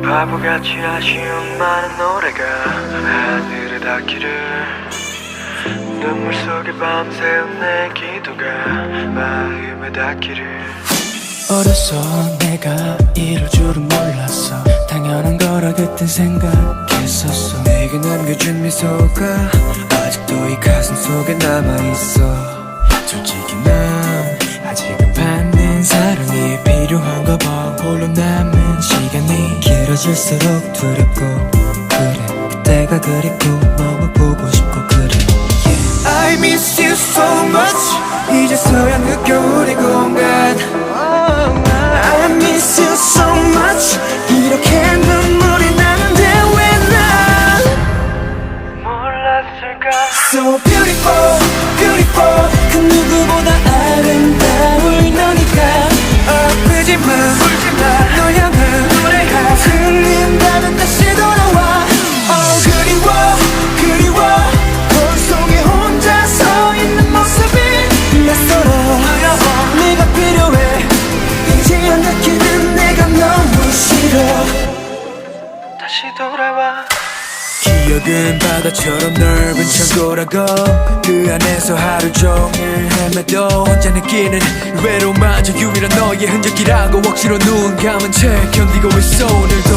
바보같이 아쉬운 많은 노래가 하늘에 닿기를 눈물 속에 밤새운 내 기도가 마음에 닿기를 어려서 내가 이럴 줄은 몰랐어 당연한 거라 그땐 생각했었어 내게 남겨준 미소가 아직도 이 가슴 속에 남아있어 솔직히 난 아직은 받는 사랑이 필요한가 봐 홀로 남은 시간이 길어질수록 두렵고 그래 그때가 그립고 너무 보고 싶고 그래 I miss you so much 이제서야 느껴 우리 공간 I miss you so much 이렇게 눈물이 나는데 왜 난 몰랐을까 So beautiful, beautiful 그 누구보다 아름다울 너니까 아프지마 울지마 널 향한 노래야 틀린다면 다시 돌아와 Oh 그리워, 그리워 홀속에 혼자 서 있는 모습이 낯설어 네가 필요해 이제야 느끼는 내가 너무 싫어 다시 돌아와 기억은 바다처럼 넓은 창고라고 그 안에서 하루 종일 헤매도 혼자 느끼는 외로움마저 유일한 너의 흔적이라고 억지로 눈 감은 채 견디고 있어 오늘도